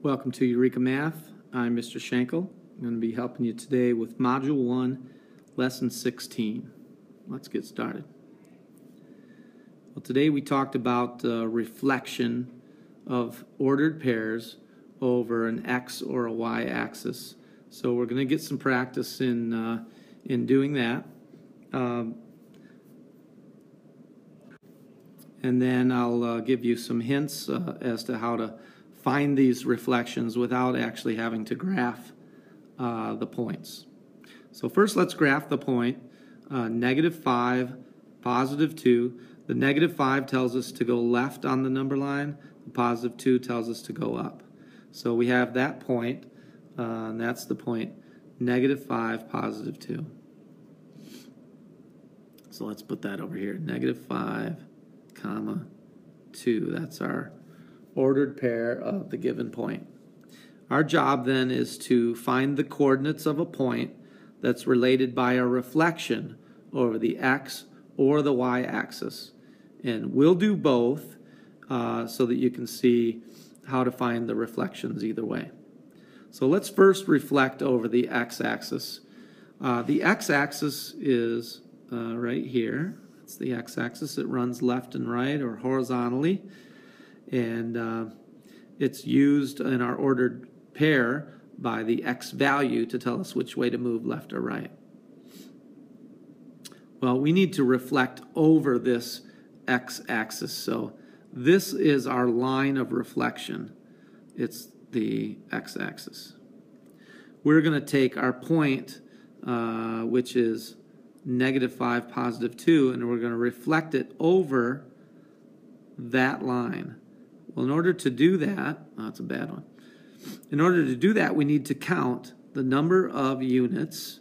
Welcome to Eureka Math. I'm Mr. Shankel. I'm going to be helping you today with Module 1, Lesson 16. Let's get started. Well, today we talked about reflection of ordered pairs over an x or a y axis. So we're going to get some practice in doing that. And then I'll give you some hints as to how to find these reflections without actually having to graph the points. So first let's graph the point, -5, +2. The -5 tells us to go left on the number line. The +2 tells us to go up. So we have that point, and that's the point, -5, +2. So let's put that over here, -5, comma 2. That's our ordered pair of the given point. Our job then is to find the coordinates of a point that's related by a reflection over the x or the y axis. And we'll do both so that you can see how to find the reflections either way. So let's first reflect over the x-axis. The x-axis is right here. It's the x-axis. It runs left and right or horizontally. And it's used in our ordered pair by the x value to tell us which way to move, left or right. Well, we need to reflect over this x-axis. So this is our line of reflection. It's the x-axis. We're going to take our point, which is -5, +2, and we're going to reflect it over that line. Well, in order to do that, that's a bad one. In order to do that, we need to count the number of units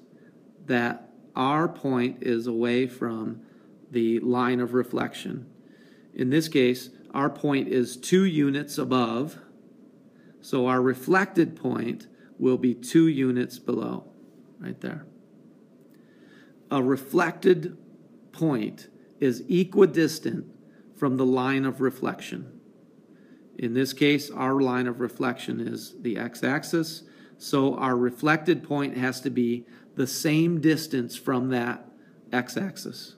that our point is away from the line of reflection. In this case, our point is 2 units above, so our reflected point will be 2 units below, right there. A reflected point is equidistant from the line of reflection. In this case, our line of reflection is the x-axis, so our reflected point has to be the same distance from that x-axis.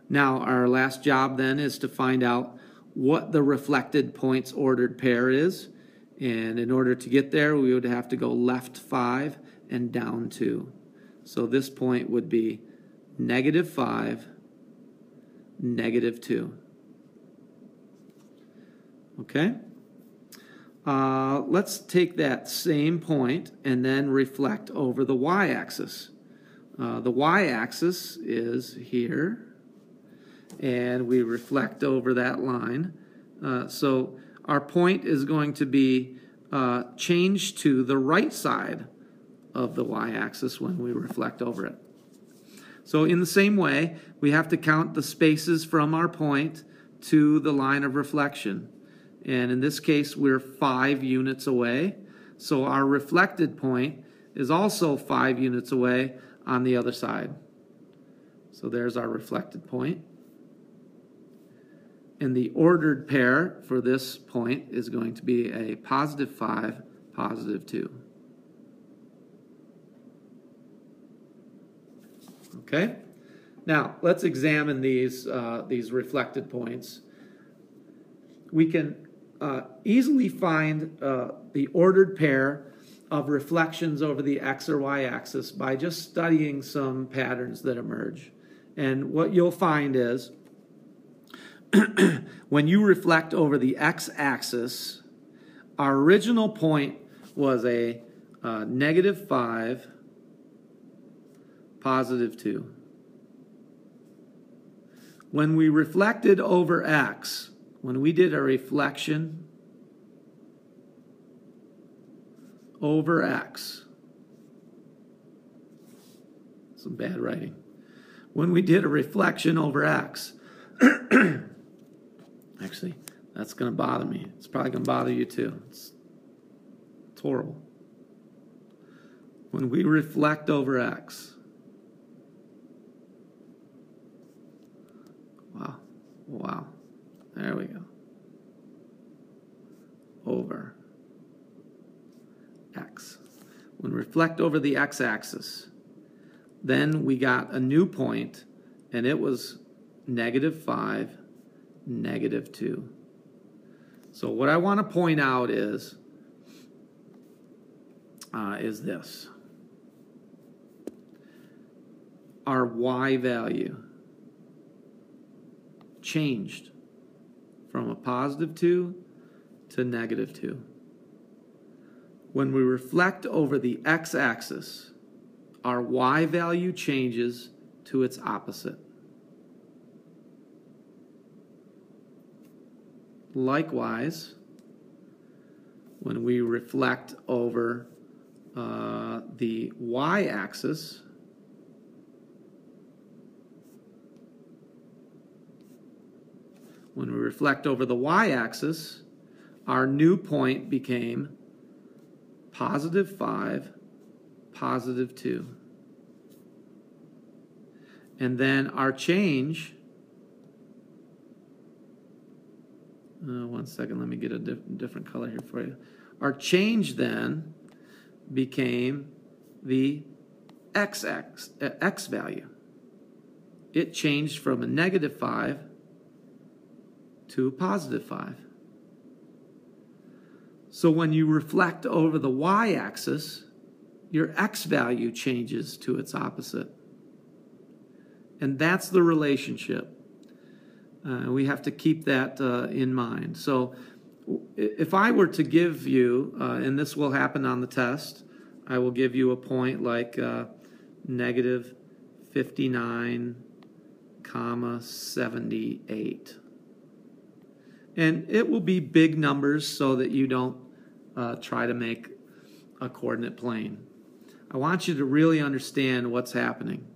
Now, our last job then is to find out what the reflected point's ordered pair is, and in order to get there, we would have to go left 5 and down 2. So this point would be -5, -2. Okay, let's take that same point and then reflect over the y-axis. The y-axis is here, and we reflect over that line. So our point is going to be changed to the right side of the y-axis when we reflect over it. So in the same way, we have to count the spaces from our point to the line of reflection. And in this case, we're 5 units away. So our reflected point is also 5 units away on the other side. So there's our reflected point. And the ordered pair for this point is going to be a +5, +2. Okay? Now, let's examine these reflected points. We can easily find the ordered pair of reflections over the x or y axis by just studying some patterns that emerge. And what you'll find is when you reflect over the x-axis, our original point was a -5, +2. When we reflected over x, when we did a reflection over x, some bad writing. When we did a reflection over x, actually, that's going to bother me. It's probably going to bother you too. It's horrible. When we reflect over x, wow. There we go. Over when we reflect over the x-axis, then we got a new point, and it was -5, -2. So what I want to point out is this. Our y value changed from a +2 to -2. When we reflect over the x-axis, our y value changes to its opposite. Likewise, when we reflect over the y-axis, our new point became +5, +2. And then our change, one second, let me get a different color here for you. Our change then became the x value. It changed from a -5 to a +5. So when you reflect over the y-axis, your x value changes to its opposite. And that's the relationship. We have to keep that in mind. So if I were to give you, and this will happen on the test, I will give you a point like -59,78. And it will be big numbers so that you don't try to make a coordinate plane. I want you to really understand what's happening.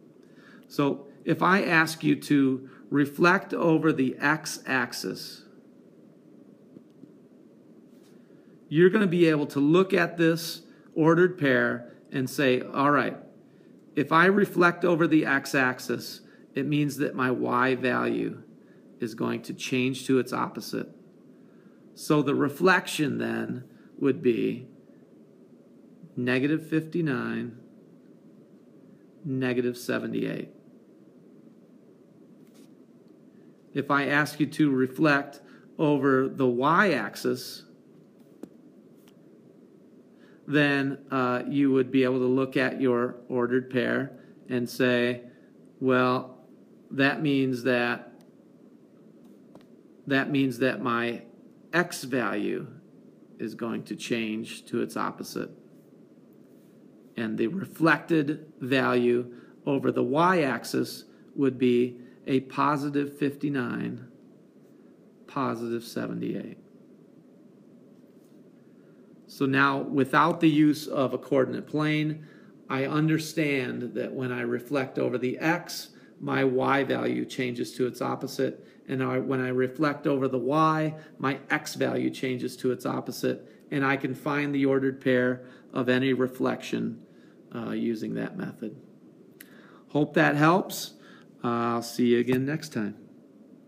So if I ask you to reflect over the x-axis, you're going to be able to look at this ordered pair and say, all right, if I reflect over the x-axis, it means that my y value is going to change to its opposite. So the reflection then would be -59, -78. If I ask you to reflect over the y-axis, then you would be able to look at your ordered pair and say, well, that means that my x value is going to change to its opposite. And the reflected value over the y-axis would be a +59, +78. So now, without the use of a coordinate plane, I understand that when I reflect over the x, my y value changes to its opposite. And when I reflect over the y, my x value changes to its opposite. And I can find the ordered pair of any reflection using that method. Hope that helps. I'll see you again next time.